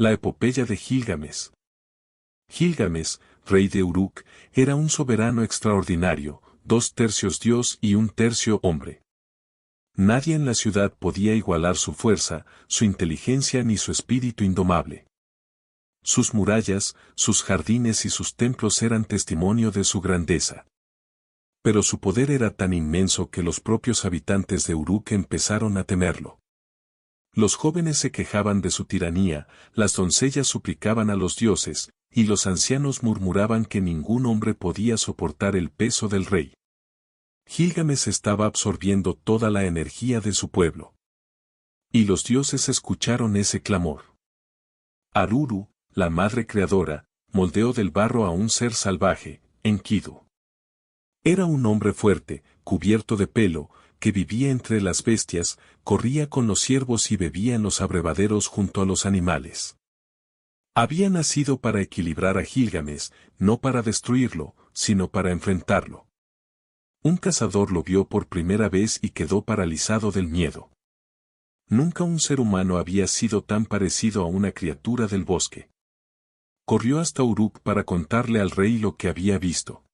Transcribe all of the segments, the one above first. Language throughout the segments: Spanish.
La epopeya de Gilgamesh. Gilgamesh, rey de Uruk, era un soberano extraordinario, 2/3 dios y 1/3 hombre. Nadie en la ciudad podía igualar su fuerza, su inteligencia ni su espíritu indomable. Sus murallas, sus jardines y sus templos eran testimonio de su grandeza. Pero su poder era tan inmenso que los propios habitantes de Uruk empezaron a temerlo. Los jóvenes se quejaban de su tiranía, las doncellas suplicaban a los dioses, y los ancianos murmuraban que ningún hombre podía soportar el peso del rey. Gilgamesh estaba absorbiendo toda la energía de su pueblo. Y los dioses escucharon ese clamor. Aruru, la madre creadora, moldeó del barro a un ser salvaje, Enkidu. Era un hombre fuerte, cubierto de pelo, que vivía entre las bestias, corría con los ciervos y bebía en los abrevaderos junto a los animales. Había nacido para equilibrar a Gilgamesh, no para destruirlo, sino para enfrentarlo. Un cazador lo vio por primera vez y quedó paralizado del miedo. Nunca un ser humano había sido tan parecido a una criatura del bosque. Corrió hasta Uruk para contarle al rey lo que había visto.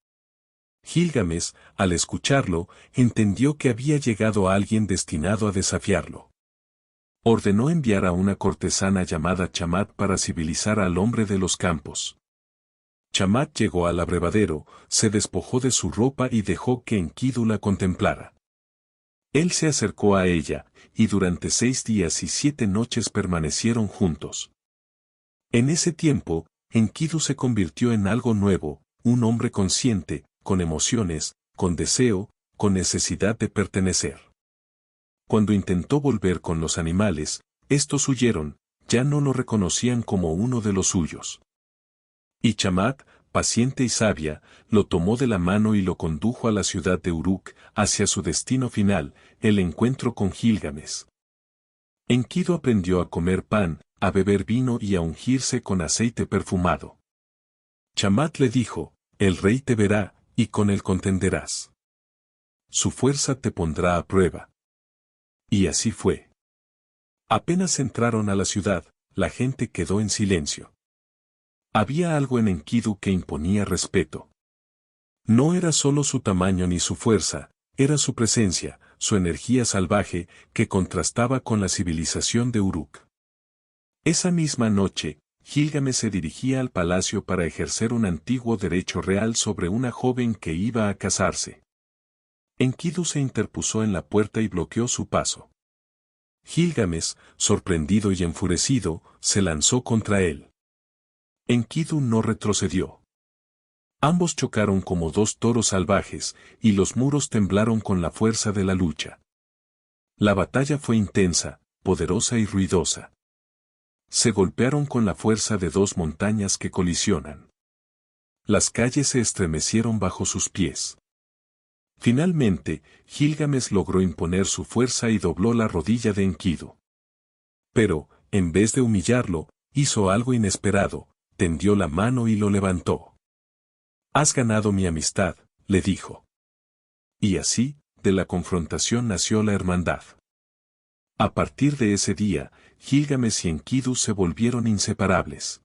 Gilgamesh, al escucharlo, entendió que había llegado alguien destinado a desafiarlo. Ordenó enviar a una cortesana llamada Chamat para civilizar al hombre de los campos. Chamat llegó al abrevadero, se despojó de su ropa y dejó que Enkidu la contemplara. Él se acercó a ella, y durante 6 días y 7 noches permanecieron juntos. En ese tiempo, Enkidu se convirtió en algo nuevo, un hombre consciente, con emociones, con deseo, con necesidad de pertenecer. Cuando intentó volver con los animales, estos huyeron, ya no lo reconocían como uno de los suyos. Y Chamat, paciente y sabia, lo tomó de la mano y lo condujo a la ciudad de Uruk, hacia su destino final, el encuentro con Gilgamesh. Enkidu aprendió a comer pan, a beber vino y a ungirse con aceite perfumado. Chamat le dijo, el rey te verá, y con él contenderás. Su fuerza te pondrá a prueba. Y así fue. Apenas entraron a la ciudad, la gente quedó en silencio. Había algo en Enkidu que imponía respeto. No era solo su tamaño ni su fuerza, era su presencia, su energía salvaje, que contrastaba con la civilización de Uruk. Esa misma noche, Gilgamesh se dirigía al palacio para ejercer un antiguo derecho real sobre una joven que iba a casarse. Enkidu se interpuso en la puerta y bloqueó su paso. Gilgamesh, sorprendido y enfurecido, se lanzó contra él. Enkidu no retrocedió. Ambos chocaron como 2 toros salvajes, y los muros temblaron con la fuerza de la lucha. La batalla fue intensa, poderosa y ruidosa. Se golpearon con la fuerza de 2 montañas que colisionan. Las calles se estremecieron bajo sus pies. Finalmente, Gilgamesh logró imponer su fuerza y dobló la rodilla de Enkidu. Pero, en vez de humillarlo, hizo algo inesperado, tendió la mano y lo levantó. Has ganado mi amistad, le dijo. Y así, de la confrontación nació la hermandad. A partir de ese día, Gilgamesh y Enkidu se volvieron inseparables.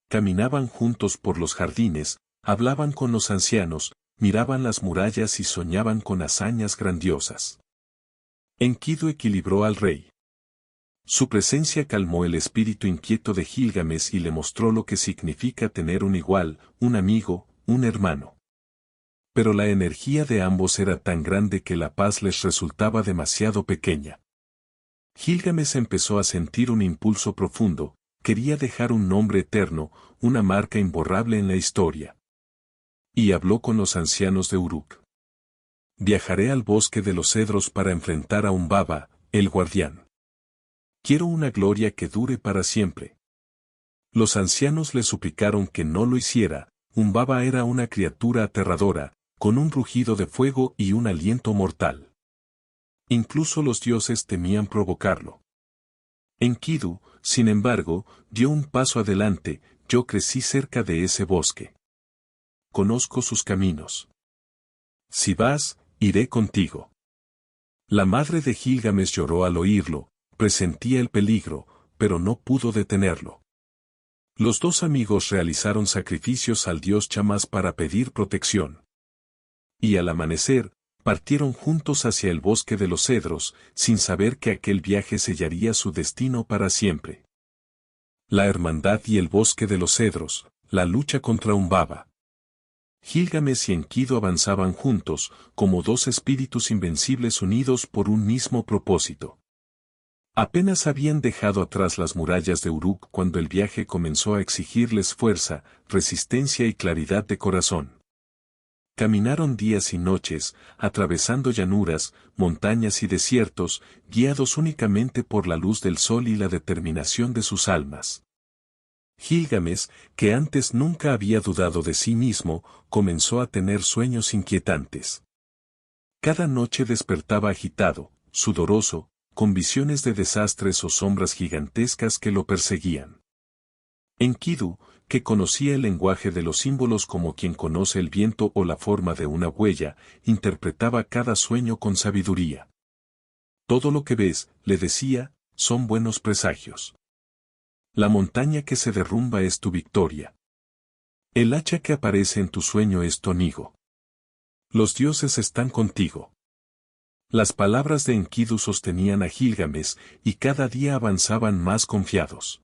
Caminaban juntos por los jardines, hablaban con los ancianos, miraban las murallas y soñaban con hazañas grandiosas. Enkidu equilibró al rey. Su presencia calmó el espíritu inquieto de Gilgamesh y le mostró lo que significa tener un igual, un amigo, un hermano. Pero la energía de ambos era tan grande que la paz les resultaba demasiado pequeña. Gilgamesh empezó a sentir un impulso profundo, quería dejar un nombre eterno, una marca imborrable en la historia. Y habló con los ancianos de Uruk. Viajaré al bosque de los cedros para enfrentar a Humbaba, el guardián. Quiero una gloria que dure para siempre. Los ancianos le suplicaron que no lo hiciera. Humbaba era una criatura aterradora, con un rugido de fuego y un aliento mortal. Incluso los dioses temían provocarlo. Enkidu, sin embargo, dio un paso adelante. Yo crecí cerca de ese bosque. Conozco sus caminos. Si vas, iré contigo. La madre de Gilgamesh lloró al oírlo, presentía el peligro, pero no pudo detenerlo. Los dos amigos realizaron sacrificios al dios Chamas para pedir protección. Y al amanecer, partieron juntos hacia el bosque de los cedros, sin saber que aquel viaje sellaría su destino para siempre. La hermandad y el bosque de los cedros, la lucha contra Humbaba. Gilgamesh y Enkidu avanzaban juntos, como dos espíritus invencibles unidos por un mismo propósito. Apenas habían dejado atrás las murallas de Uruk cuando el viaje comenzó a exigirles fuerza, resistencia y claridad de corazón. Caminaron días y noches, atravesando llanuras, montañas y desiertos, guiados únicamente por la luz del sol y la determinación de sus almas. Gilgamesh, que antes nunca había dudado de sí mismo, comenzó a tener sueños inquietantes. Cada noche despertaba agitado, sudoroso, con visiones de desastres o sombras gigantescas que lo perseguían. Enkidu, que conocía el lenguaje de los símbolos como quien conoce el viento o la forma de una huella, interpretaba cada sueño con sabiduría. Todo lo que ves, le decía, son buenos presagios. La montaña que se derrumba es tu victoria. El hacha que aparece en tu sueño es tu amigo. Los dioses están contigo. Las palabras de Enkidu sostenían a Gilgamesh y cada día avanzaban más confiados.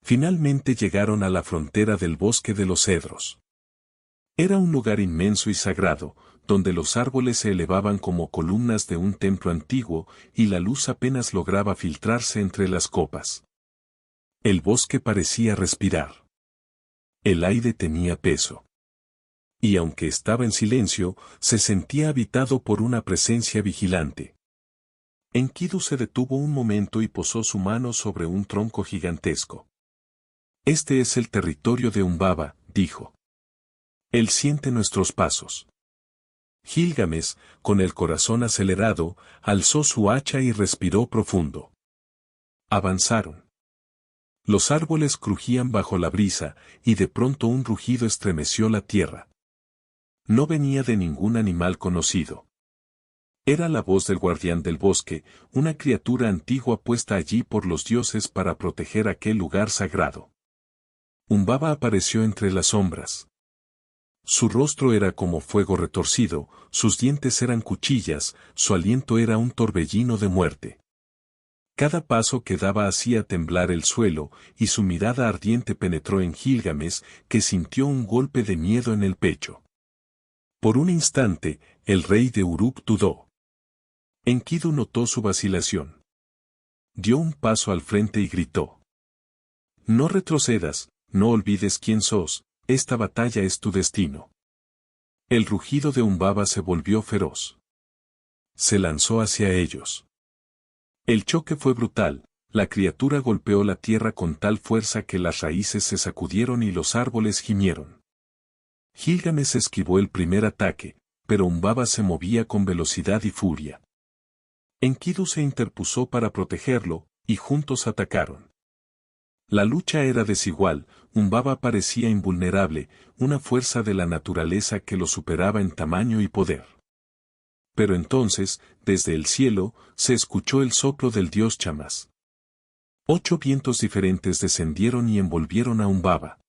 Finalmente llegaron a la frontera del bosque de los cedros. Era un lugar inmenso y sagrado, donde los árboles se elevaban como columnas de un templo antiguo y la luz apenas lograba filtrarse entre las copas. El bosque parecía respirar. El aire tenía peso. Y aunque estaba en silencio, se sentía habitado por una presencia vigilante. Enkidu se detuvo un momento y posó su mano sobre un tronco gigantesco. Este es el territorio de Humbaba, dijo. Él siente nuestros pasos. Gilgamesh, con el corazón acelerado, alzó su hacha y respiró profundo. Avanzaron. Los árboles crujían bajo la brisa, y de pronto un rugido estremeció la tierra. No venía de ningún animal conocido. Era la voz del guardián del bosque, una criatura antigua puesta allí por los dioses para proteger aquel lugar sagrado. Humbaba apareció entre las sombras. Su rostro era como fuego retorcido, sus dientes eran cuchillas, su aliento era un torbellino de muerte. Cada paso que daba hacía temblar el suelo, y su mirada ardiente penetró en Gilgamesh, que sintió un golpe de miedo en el pecho. Por un instante, el rey de Uruk dudó. Enkidu notó su vacilación. Dio un paso al frente y gritó. No retrocedas, no olvides quién sos, esta batalla es tu destino. El rugido de Humbaba se volvió feroz. Se lanzó hacia ellos. El choque fue brutal, la criatura golpeó la tierra con tal fuerza que las raíces se sacudieron y los árboles gimieron. Gilgamesh esquivó el primer ataque, pero Humbaba se movía con velocidad y furia. Enkidu se interpuso para protegerlo, y juntos atacaron. La lucha era desigual, Humbaba parecía invulnerable, una fuerza de la naturaleza que lo superaba en tamaño y poder. Pero entonces, desde el cielo, se escuchó el soplo del dios Chamas. 8 vientos diferentes descendieron y envolvieron a Humbaba.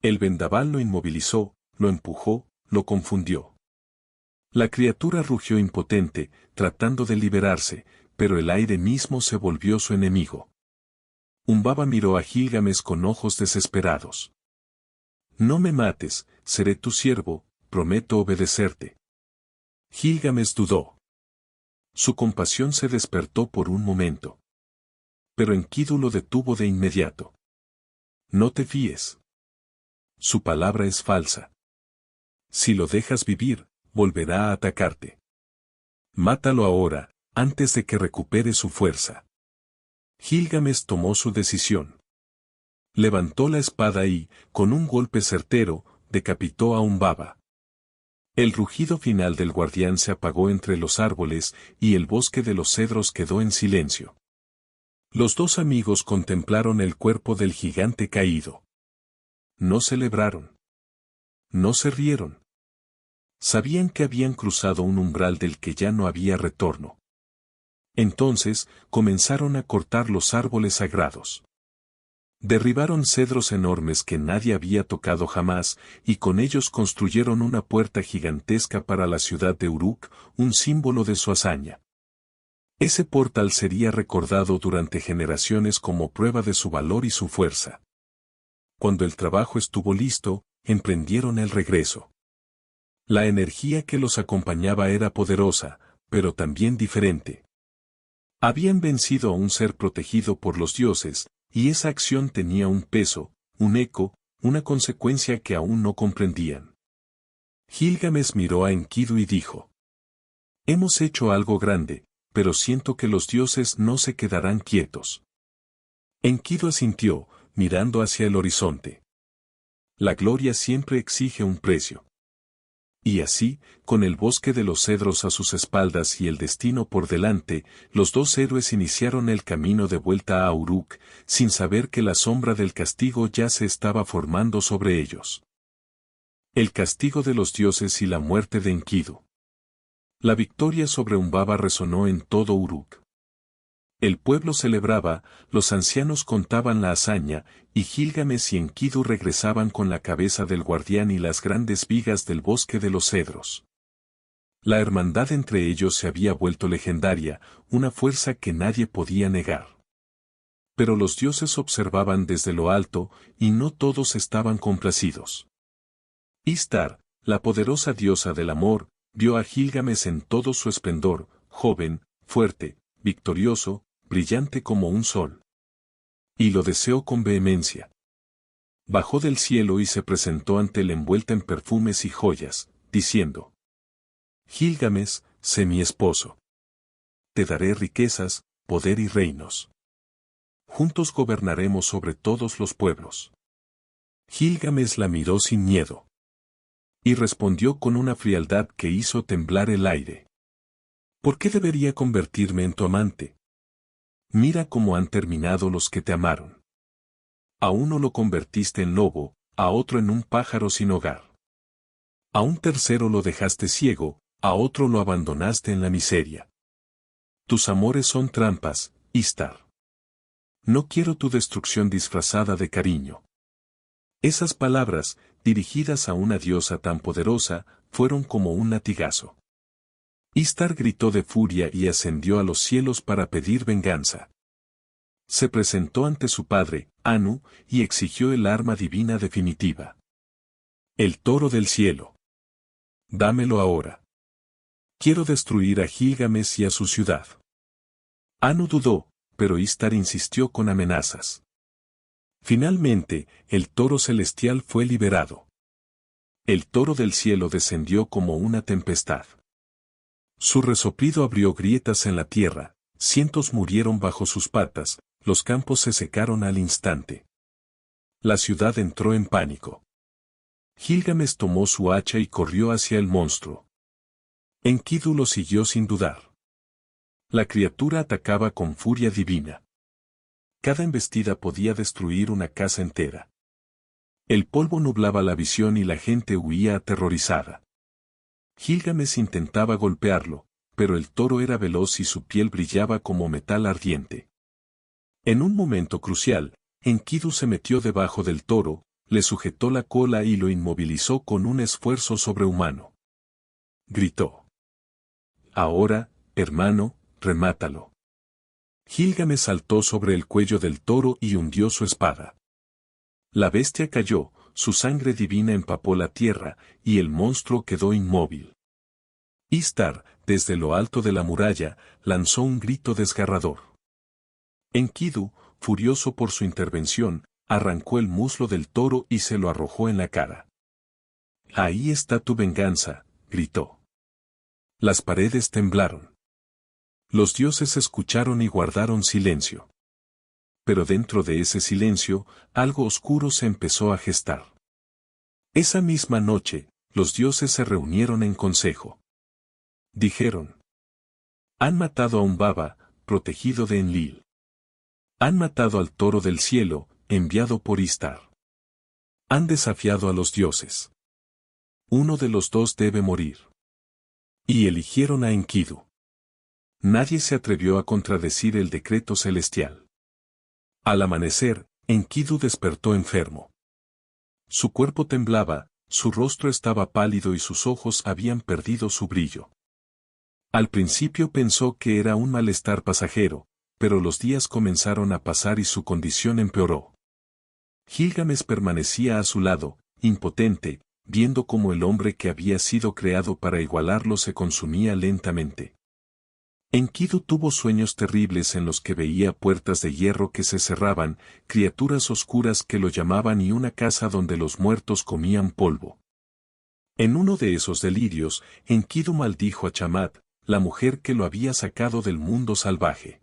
El vendaval lo inmovilizó, lo empujó, lo confundió. La criatura rugió impotente, tratando de liberarse, pero el aire mismo se volvió su enemigo. Humbaba miró a Gilgamesh con ojos desesperados. No me mates, seré tu siervo, prometo obedecerte. Gilgamesh dudó. Su compasión se despertó por un momento. Pero Enkidu lo detuvo de inmediato. No te fíes. Su palabra es falsa. Si lo dejas vivir, volverá a atacarte. Mátalo ahora, antes de que recupere su fuerza. Gilgamesh tomó su decisión. Levantó la espada y, con un golpe certero, decapitó a Humbaba. El rugido final del guardián se apagó entre los árboles y el bosque de los cedros quedó en silencio. Los dos amigos contemplaron el cuerpo del gigante caído. No celebraron. No se rieron. Sabían que habían cruzado un umbral del que ya no había retorno. Entonces, comenzaron a cortar los árboles sagrados. Derribaron cedros enormes que nadie había tocado jamás, y con ellos construyeron una puerta gigantesca para la ciudad de Uruk, un símbolo de su hazaña. Ese portal sería recordado durante generaciones como prueba de su valor y su fuerza. Cuando el trabajo estuvo listo, emprendieron el regreso. La energía que los acompañaba era poderosa, pero también diferente. Habían vencido a un ser protegido por los dioses, y esa acción tenía un peso, un eco, una consecuencia que aún no comprendían. Gilgamesh miró a Enkidu y dijo: «Hemos hecho algo grande, pero siento que los dioses no se quedarán quietos». Enkidu asintió, mirando hacia el horizonte. La gloria siempre exige un precio. Y así, con el bosque de los cedros a sus espaldas y el destino por delante, los dos héroes iniciaron el camino de vuelta a Uruk, sin saber que la sombra del castigo ya se estaba formando sobre ellos. El castigo de los dioses y la muerte de Enkidu. La victoria sobre Humbaba resonó en todo Uruk. El pueblo celebraba, los ancianos contaban la hazaña, y Gilgamesh y Enkidu regresaban con la cabeza del guardián y las grandes vigas del bosque de los cedros. La hermandad entre ellos se había vuelto legendaria, una fuerza que nadie podía negar. Pero los dioses observaban desde lo alto, y no todos estaban complacidos. Ishtar, la poderosa diosa del amor, vio a Gilgamesh en todo su esplendor, joven, fuerte, victorioso, brillante como un sol. Y lo deseó con vehemencia. Bajó del cielo y se presentó ante él envuelta en perfumes y joyas, diciendo: «Gilgamesh, sé mi esposo. Te daré riquezas, poder y reinos. Juntos gobernaremos sobre todos los pueblos». Gilgamesh la miró sin miedo. Y respondió con una frialdad que hizo temblar el aire: «¿Por qué debería convertirme en tu amante? Mira cómo han terminado los que te amaron. A uno lo convertiste en lobo, a otro en un pájaro sin hogar. A un tercero lo dejaste ciego, a otro lo abandonaste en la miseria. Tus amores son trampas, Ishtar. No quiero tu destrucción disfrazada de cariño». Esas palabras, dirigidas a una diosa tan poderosa, fueron como un latigazo. Ishtar gritó de furia y ascendió a los cielos para pedir venganza. Se presentó ante su padre, Anu, y exigió el arma divina definitiva. El toro del cielo. Dámelo ahora. Quiero destruir a Gilgamesh y a su ciudad. Anu dudó, pero Ishtar insistió con amenazas. Finalmente, el toro celestial fue liberado. El toro del cielo descendió como una tempestad. Su resoplido abrió grietas en la tierra, cientos murieron bajo sus patas, los campos se secaron al instante. La ciudad entró en pánico. Gilgamesh tomó su hacha y corrió hacia el monstruo. Enkidu lo siguió sin dudar. La criatura atacaba con furia divina. Cada embestida podía destruir una casa entera. El polvo nublaba la visión y la gente huía aterrorizada. Gilgamesh intentaba golpearlo, pero el toro era veloz y su piel brillaba como metal ardiente. En un momento crucial, Enkidu se metió debajo del toro, le sujetó la cola y lo inmovilizó con un esfuerzo sobrehumano. Gritó: «Ahora, hermano, remátalo». Gilgamesh saltó sobre el cuello del toro y hundió su espada. La bestia cayó, su sangre divina empapó la tierra, y el monstruo quedó inmóvil. Ishtar, desde lo alto de la muralla, lanzó un grito desgarrador. Enkidu, furioso por su intervención, arrancó el muslo del toro y se lo arrojó en la cara. «Ahí está tu venganza», gritó. Las paredes temblaron. Los dioses escucharon y guardaron silencio. Pero dentro de ese silencio, algo oscuro se empezó a gestar. Esa misma noche, los dioses se reunieron en consejo. Dijeron: «Han matado a Humbaba, protegido de Enlil. Han matado al toro del cielo, enviado por Ishtar. Han desafiado a los dioses. Uno de los dos debe morir». Y eligieron a Enkidu. Nadie se atrevió a contradecir el decreto celestial. Al amanecer, Enkidu despertó enfermo. Su cuerpo temblaba, su rostro estaba pálido y sus ojos habían perdido su brillo. Al principio pensó que era un malestar pasajero, pero los días comenzaron a pasar y su condición empeoró. Gilgamesh permanecía a su lado, impotente, viendo cómo el hombre que había sido creado para igualarlo se consumía lentamente. Enkidu tuvo sueños terribles en los que veía puertas de hierro que se cerraban, criaturas oscuras que lo llamaban y una casa donde los muertos comían polvo. En uno de esos delirios, Enkidu maldijo a Chamat, la mujer que lo había sacado del mundo salvaje.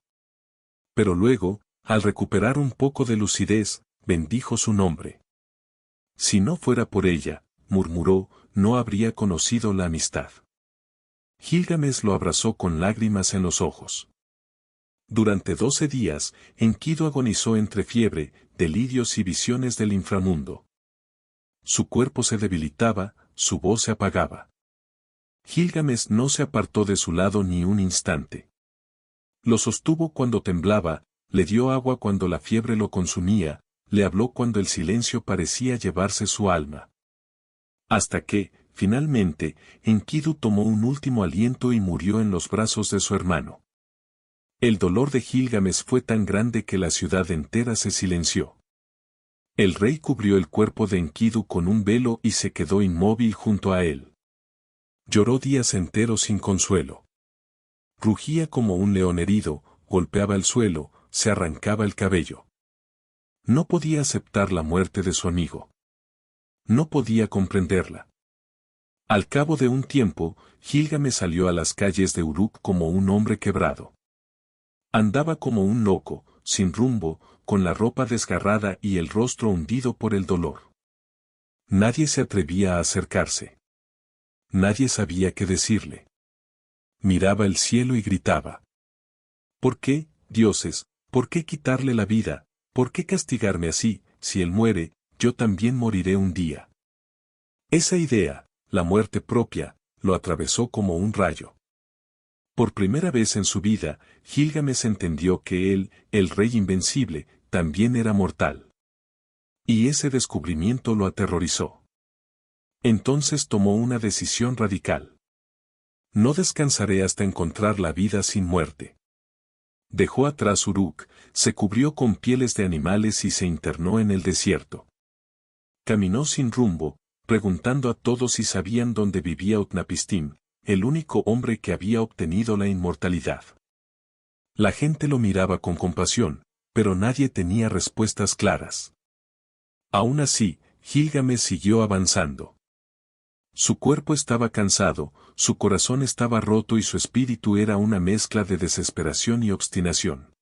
Pero luego, al recuperar un poco de lucidez, bendijo su nombre. Si no fuera por ella, murmuró, no habría conocido la amistad. Gilgamesh lo abrazó con lágrimas en los ojos. Durante 12 días, Enkidu agonizó entre fiebre, delirios y visiones del inframundo. Su cuerpo se debilitaba, su voz se apagaba. Gilgamesh no se apartó de su lado ni un instante. Lo sostuvo cuando temblaba, le dio agua cuando la fiebre lo consumía, le habló cuando el silencio parecía llevarse su alma. Hasta que, finalmente, Enkidu tomó un último aliento y murió en los brazos de su hermano. El dolor de Gilgamesh fue tan grande que la ciudad entera se silenció. El rey cubrió el cuerpo de Enkidu con un velo y se quedó inmóvil junto a él. Lloró días enteros sin consuelo. Rugía como un león herido, golpeaba el suelo, se arrancaba el cabello. No podía aceptar la muerte de su amigo. No podía comprenderla. Al cabo de un tiempo, Gilgamesh salió a las calles de Uruk como un hombre quebrado. Andaba como un loco, sin rumbo, con la ropa desgarrada y el rostro hundido por el dolor. Nadie se atrevía a acercarse. Nadie sabía qué decirle. Miraba el cielo y gritaba. ¿Por qué, dioses, por qué quitarle la vida, por qué castigarme así, si él muere, yo también moriré un día? Esa idea, la muerte propia, lo atravesó como un rayo. Por primera vez en su vida, Gilgamesh entendió que él, el rey invencible, también era mortal. Y ese descubrimiento lo aterrorizó. Entonces tomó una decisión radical. No descansaré hasta encontrar la vida sin muerte. Dejó atrás Uruk, se cubrió con pieles de animales y se internó en el desierto. Caminó sin rumbo, preguntando a todos si sabían dónde vivía Utnapishtim, el único hombre que había obtenido la inmortalidad. La gente lo miraba con compasión, pero nadie tenía respuestas claras. Aún así, Gilgamesh siguió avanzando. Su cuerpo estaba cansado, su corazón estaba roto y su espíritu era una mezcla de desesperación y obstinación.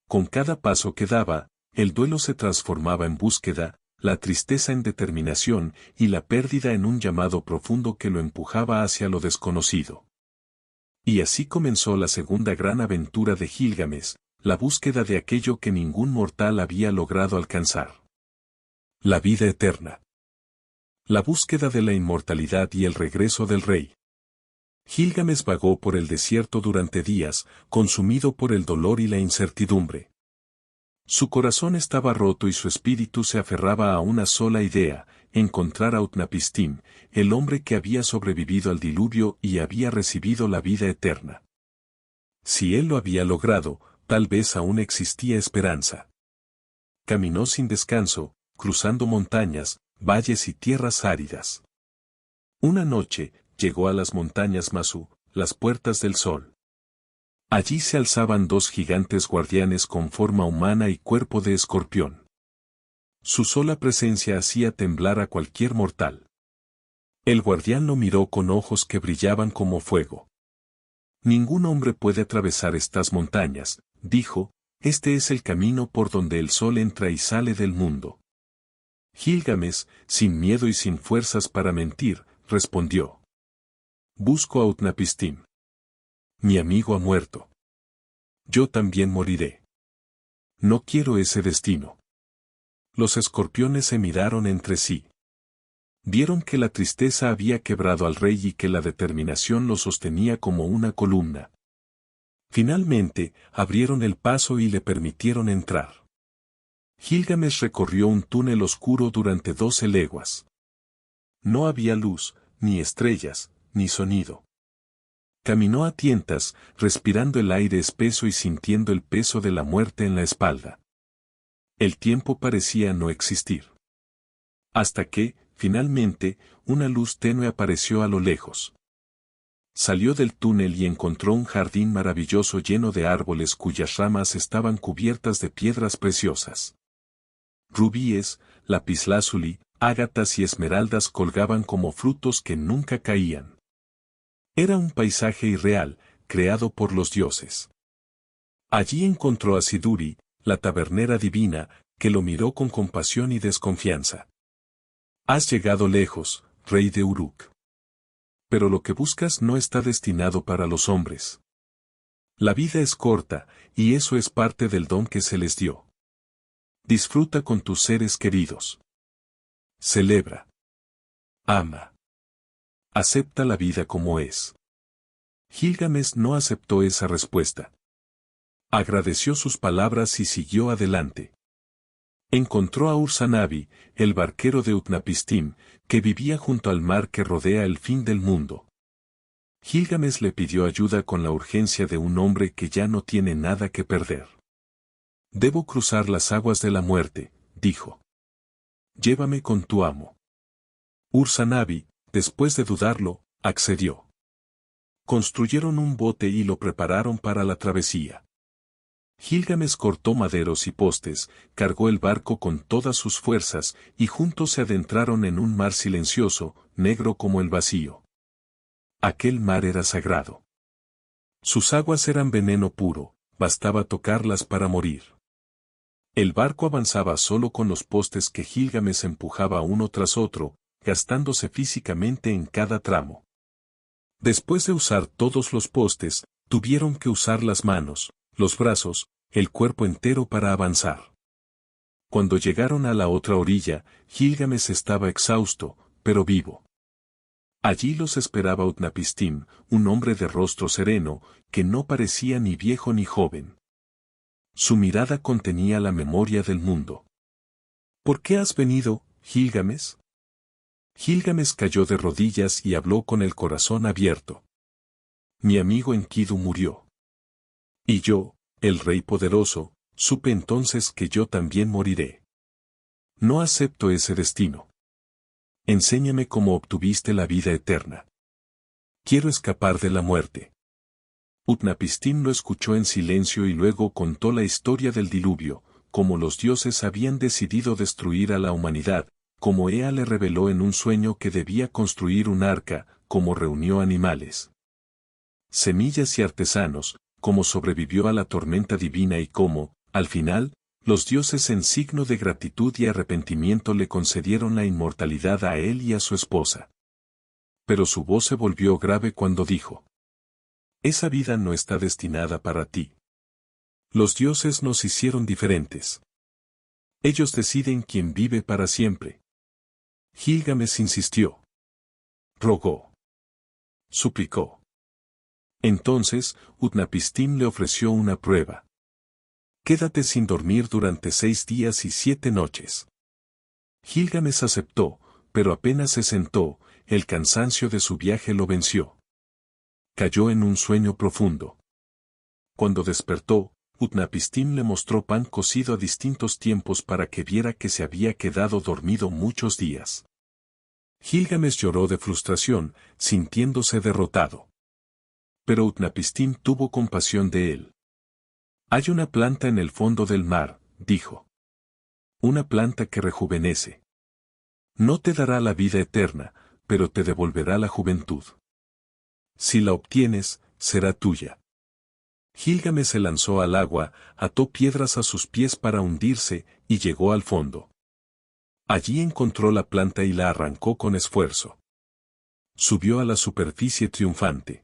Con cada paso que daba, el duelo se transformaba en búsqueda, la tristeza en determinación y la pérdida en un llamado profundo que lo empujaba hacia lo desconocido. Y así comenzó la segunda gran aventura de Gilgamesh, la búsqueda de aquello que ningún mortal había logrado alcanzar. La vida eterna. La búsqueda de la inmortalidad y el regreso del rey. Gilgamesh vagó por el desierto durante días, consumido por el dolor y la incertidumbre. Su corazón estaba roto y su espíritu se aferraba a una sola idea, encontrar a Utnapishtim, el hombre que había sobrevivido al diluvio y había recibido la vida eterna. Si él lo había logrado, tal vez aún existía esperanza. Caminó sin descanso, cruzando montañas, valles y tierras áridas. Una noche, llegó a las montañas Masu, las puertas del sol. Allí se alzaban dos gigantes guardianes con forma humana y cuerpo de escorpión. Su sola presencia hacía temblar a cualquier mortal. El guardián lo miró con ojos que brillaban como fuego. Ningún hombre puede atravesar estas montañas, dijo, este es el camino por donde el sol entra y sale del mundo. Gilgamesh, sin miedo y sin fuerzas para mentir, respondió. Busco a Utnapishtim. Mi amigo ha muerto. Yo también moriré. No quiero ese destino. Los escorpiones se miraron entre sí. Vieron que la tristeza había quebrado al rey y que la determinación lo sostenía como una columna. Finalmente, abrieron el paso y le permitieron entrar. Gilgamesh recorrió un túnel oscuro durante 12 leguas. No había luz, ni estrellas, ni sonido. Caminó a tientas, respirando el aire espeso y sintiendo el peso de la muerte en la espalda. El tiempo parecía no existir. Hasta que, finalmente, una luz tenue apareció a lo lejos. Salió del túnel y encontró un jardín maravilloso lleno de árboles cuyas ramas estaban cubiertas de piedras preciosas. Rubíes, lapislázuli, ágatas y esmeraldas colgaban como frutos que nunca caían. Era un paisaje irreal, creado por los dioses. Allí encontró a Siduri, la tabernera divina, que lo miró con compasión y desconfianza. Has llegado lejos, rey de Uruk. Pero lo que buscas no está destinado para los hombres. La vida es corta, y eso es parte del don que se les dio. Disfruta con tus seres queridos. Celebra. Ama. Acepta la vida como es. Gilgamesh no aceptó esa respuesta. Agradeció sus palabras y siguió adelante. Encontró a Ur-Zanabi, el barquero de Utnapishtim, que vivía junto al mar que rodea el fin del mundo. Gilgamesh le pidió ayuda con la urgencia de un hombre que ya no tiene nada que perder. Debo cruzar las aguas de la muerte, dijo. Llévame con tu amo. Ur-Zanabi, después de dudarlo, accedió. Construyeron un bote y lo prepararon para la travesía. Gilgamesh cortó maderos y postes, cargó el barco con todas sus fuerzas, y juntos se adentraron en un mar silencioso, negro como el vacío. Aquel mar era sagrado. Sus aguas eran veneno puro, bastaba tocarlas para morir. El barco avanzaba solo con los postes que Gilgamesh empujaba uno tras otro, gastándose físicamente en cada tramo. Después de usar todos los postes, tuvieron que usar las manos, los brazos, el cuerpo entero para avanzar. Cuando llegaron a la otra orilla, Gilgamesh estaba exhausto, pero vivo. Allí los esperaba Utnapishtim, un hombre de rostro sereno, que no parecía ni viejo ni joven. Su mirada contenía la memoria del mundo. ¿Por qué has venido, Gilgamesh? Gilgamesh cayó de rodillas y habló con el corazón abierto. Mi amigo Enkidu murió. Y yo, el rey poderoso, supe entonces que yo también moriré. No acepto ese destino. Enséñame cómo obtuviste la vida eterna. Quiero escapar de la muerte. Utnapishtim lo escuchó en silencio y luego contó la historia del diluvio, cómo los dioses habían decidido destruir a la humanidad, cómo Ea le reveló en un sueño que debía construir un arca, cómo reunió animales, semillas y artesanos, cómo sobrevivió a la tormenta divina y cómo, al final, los dioses en signo de gratitud y arrepentimiento le concedieron la inmortalidad a él y a su esposa. Pero su voz se volvió grave cuando dijo: esa vida no está destinada para ti. Los dioses nos hicieron diferentes. Ellos deciden quién vive para siempre. Gilgamesh insistió. Rogó. Suplicó. Entonces, Utnapishtim le ofreció una prueba. Quédate sin dormir durante 6 días y 7 noches. Gilgamesh aceptó, pero apenas se sentó, el cansancio de su viaje lo venció. Cayó en un sueño profundo. Cuando despertó, Utnapishtim le mostró pan cocido a distintos tiempos para que viera que se había quedado dormido muchos días. Gilgamesh lloró de frustración, sintiéndose derrotado. Pero Utnapishtim tuvo compasión de él. Hay una planta en el fondo del mar, dijo. Una planta que rejuvenece. No te dará la vida eterna, pero te devolverá la juventud. Si la obtienes, será tuya. Gilgamesh se lanzó al agua, ató piedras a sus pies para hundirse, y llegó al fondo. Allí encontró la planta y la arrancó con esfuerzo. Subió a la superficie triunfante.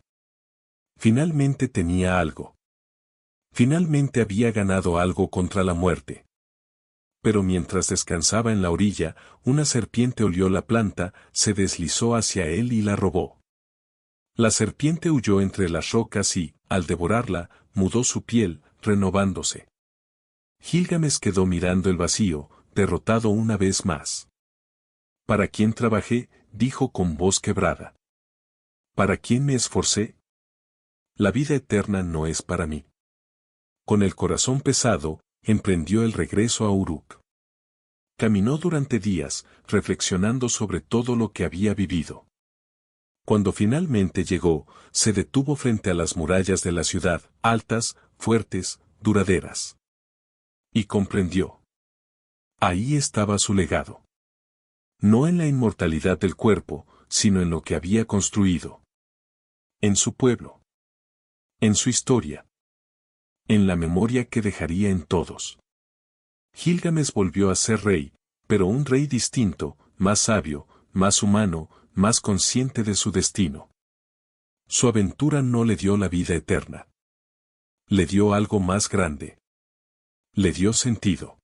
Finalmente tenía algo. Finalmente había ganado algo contra la muerte. Pero mientras descansaba en la orilla, una serpiente olió la planta, se deslizó hacia él y la robó. La serpiente huyó entre las rocas y, al devorarla, mudó su piel, renovándose. Gilgamesh quedó mirando el vacío, derrotado una vez más. ¿Para quién trabajé?, dijo con voz quebrada. ¿Para quién me esforcé? La vida eterna no es para mí. Con el corazón pesado, emprendió el regreso a Uruk. Caminó durante días, reflexionando sobre todo lo que había vivido. Cuando finalmente llegó, se detuvo frente a las murallas de la ciudad, altas, fuertes, duraderas. Y comprendió. Ahí estaba su legado. No en la inmortalidad del cuerpo, sino en lo que había construido. En su pueblo. En su historia. En la memoria que dejaría en todos. Gilgamesh volvió a ser rey, pero un rey distinto, más sabio, más humano, más consciente de su destino. Su aventura no le dio la vida eterna. Le dio algo más grande. Le dio sentido.